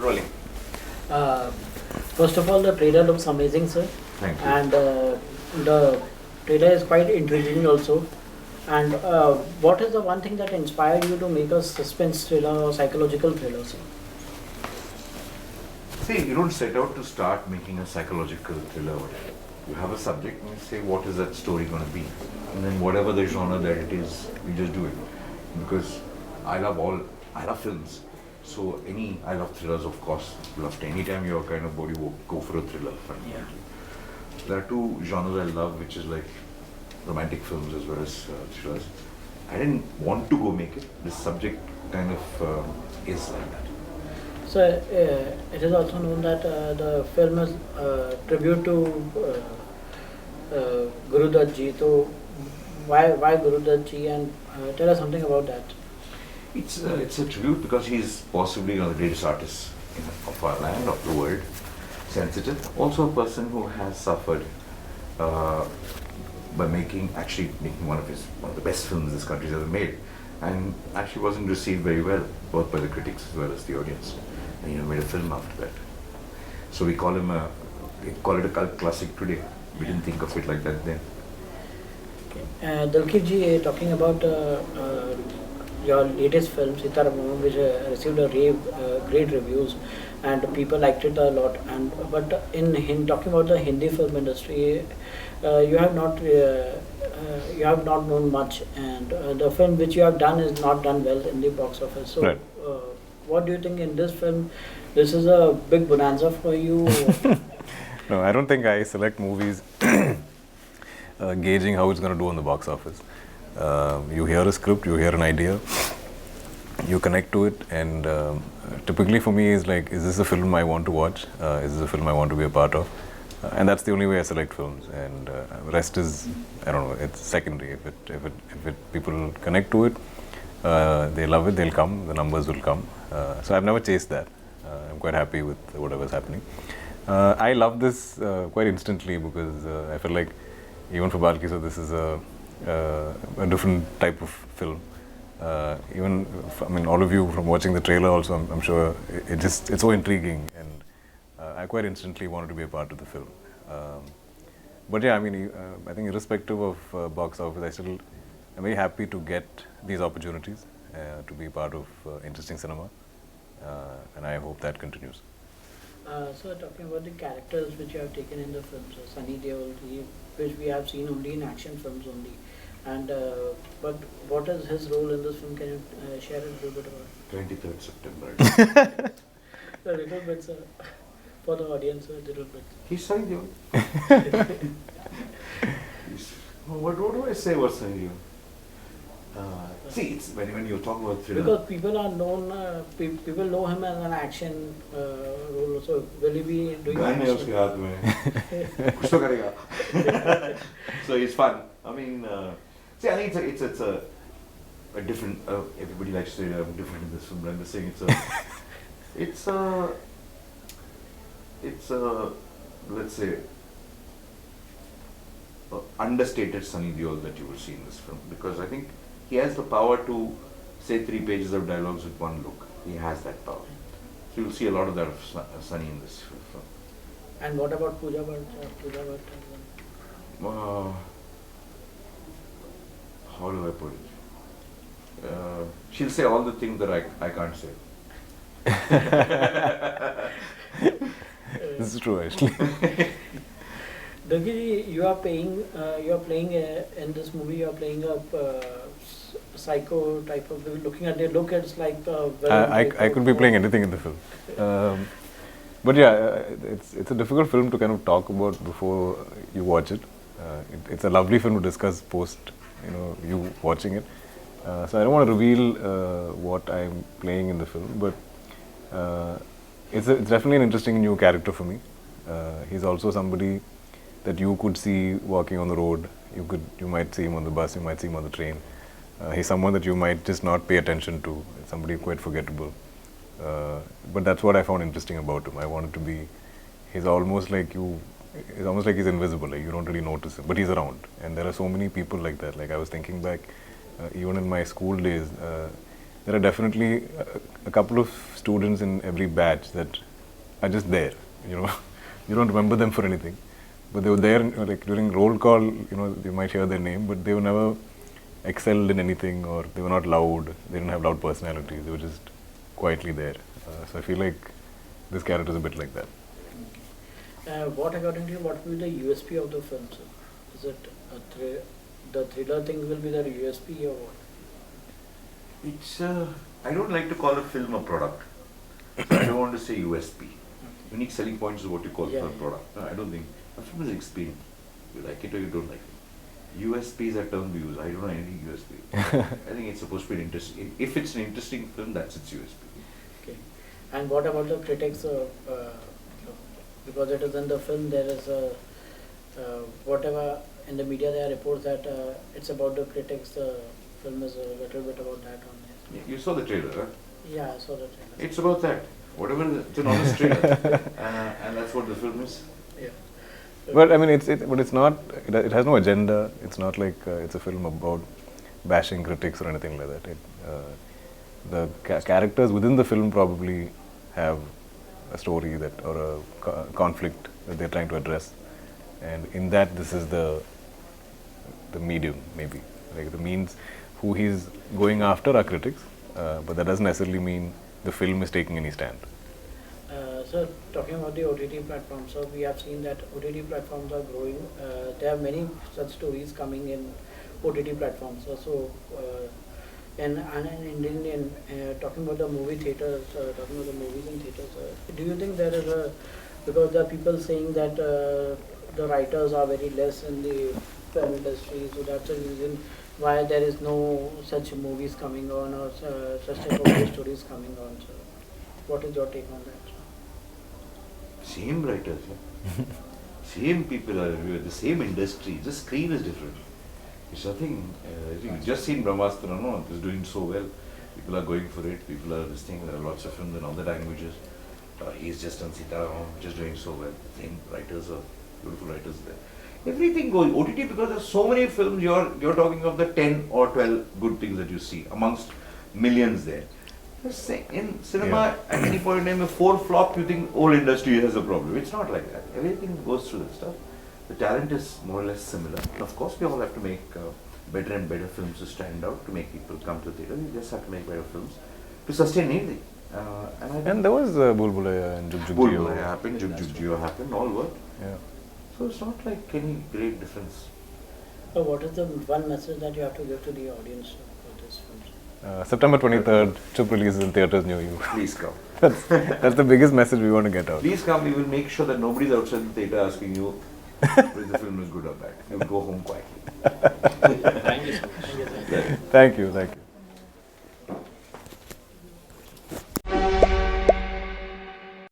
Rolling. Uh, First of all, the trailer looks amazing, sir. Thank you. And the trailer is quite intriguing also. And what is the one thing that inspired you to make a suspense thriller or psychological thriller, sir? See, you don't set out to start making a psychological thriller. You have a subject and you say, what is that story going to be? And then whatever the genre that it is, we just do it. Because I love films. So I love thrillers, of course. Anytime you're kind of bored, you go for a thriller. Yeah. There are two genres I love, which is like romantic films as well as thrillers. I didn't want to go make it. This subject kind of is like that. So it is also known that the film is tribute to Guru Dutt Ji. So why Guru Dutt Ji, and tell us something about that. It's a tribute because he's possibly one of the greatest artists of our land, of the world, sensitive. Also a person who has suffered by making one of the best films this country's ever made, and actually wasn't received very well, both by the critics as well as the audience. And made a film after that. So we call it a cult classic today. We didn't think of it like that then. Okay. Dulquer ji, talking about your latest film, Sitaram, which received great reviews, and people liked it a lot. But in talking about the Hindi film industry, you have not known much, and the film which you have done is not done well in the box office. So, right. What do you think in this film? This is a big bonanza for you. No, I don't think I select movies gauging how it's going to do on the box office. You hear a script, you hear an idea, you connect to it, and typically for me is like, is this a film I want to watch? Is this a film I want to be a part of? And that's the only way I select films. And rest is, I don't know, it's secondary. If people connect to it, they love it, they'll come, the numbers will come. So I've never chased that. I'm quite happy with whatever's happening. I love this quite instantly because I feel like even for Balki, so this is a different type of film. All of you from watching the trailer also, I'm sure it's so intriguing, and I quite instantly wanted to be a part of the film. But yeah, I think irrespective of box office, I'm very happy to get these opportunities to be part of interesting cinema, and I hope that continues. So talking about the characters which you have taken in the film, so Sunny Deol, which we have seen only in action films only, and but what is his role in this film? Can you share a little bit about it? 23rd September. A little bit, sir, for the audience, a little bit. He's Sunny Deol. What do I say about Sunny Deol? See, it's when you talk about thriller. Because people are known, people know him as an action role. So will he be doing Gun hai action? uske haath mein. Kuch to karega. So it's fun. I think it's a different. Everybody likes to say I'm different in this film, but I'm just saying it's a let's say understated Sunny Deol that you will see in this film, because I think he has the power to say 3 pages of dialogues with one look. He has that power. So you'll see a lot of that of Sunny in this film. And what about Pooja Bhatt? How do I put it? She'll say all the things that I can't say. This is true, actually. Dulquer ji, you are playing in this movie. You are playing a psycho type of. Looking at the look, it's like. I could be playing anything in the film. But yeah, it's a difficult film to kind of talk about before you watch it. It's a lovely film to discuss post, you watching it. So I don't want to reveal what I'm playing in the film, but it's definitely an interesting new character for me. He's also somebody that you could see walking on the road. You might see him on the bus, you might see him on the train. He's someone that you might just not pay attention to. Somebody quite forgettable. But that's what I found interesting about him. I wanted to be. He's almost like he's invisible. Like you don't really notice him, but he's around. And there are so many people like that. Like I was thinking back, even in my school days, there are definitely a couple of students in every batch that are just there. You know, you don't remember them for anything, but they were there. Like during roll call, you know, you might hear their name, but they were never excelled in anything, or they were not loud. They didn't have loud personalities. They were just quietly there. So I feel like this character is a bit like that. What, according to you, what will be the USP of the film, sir? Is it the thriller thing will be the USP or what? It's I don't like to call a film a product. So I don't want to say USP. Unique selling points is what you call for a product. No, I don't think. A film is experience. You like it or you don't like it. USP is a term we use. I don't know any USP. I think it's supposed to be interesting. If it's an interesting film, that's its USP. Okay. And what about the critics? Because it is in the film, there is whatever in the media there are reports that it's about the critics. The film is a little bit about that on it. Yeah, you saw the trailer, huh? Yeah, I saw the trailer. It's about that. Whatever, it's an honest trailer. And that's what the film is. Yeah. But I mean, but it's not. It has no agenda. It's not like it's a film about bashing critics or anything like that. The characters within the film probably have a story that or a conflict that they're trying to address, and in that, this is the medium, maybe like the means. Who he's going after are critics, but that doesn't necessarily mean the film is taking any stand. So talking about the OTT platforms, so we have seen that OTT platforms are growing. There are many such stories coming in OTT platforms. And in Indian, talking about the movie theaters, talking about the movies in theaters, do you think there is because there are people saying that the writers are very less in the film industry, so that's the reason why there is no such movies coming on or such type of stories coming on. So what is your take on that? Same writers, yeah. Same people are everywhere, the same industry, the screen is different. It's nothing, you've just seen Brahmastra, no? It's doing so well. People are going for it, people are listening, there are lots of films in other languages. He's just on Sitaram, just doing so well. Same writers are, beautiful writers there. Everything goes, OTT, because there's so many films, you're talking of the 10 or 12 good things that you see amongst millions there. In cinema, at any point in time, if 4 flop, you think whole industry has a problem. It's not like that. Everything goes through that stuff. The talent is more or less similar. And of course, we all have to make better and better films to stand out, to make people come to the theatre. We just have to make better films to sustain anything. And there was Bhool Bhulaiyaa and Jug Jug Bhool Jio. Bhulaiyaa happened, Jug Jug Jio happened, all worked. Yeah. So it's not like any great difference. So what is the one message that you have to give to the audience for this film? September 23rd, Chup releases in theatres near you. Please come. That's the biggest message we want to get out. Please come, we will make sure that nobody's outside the theatre asking you whether the film is good or bad. You will go home quietly. Thank you so much. Thank you.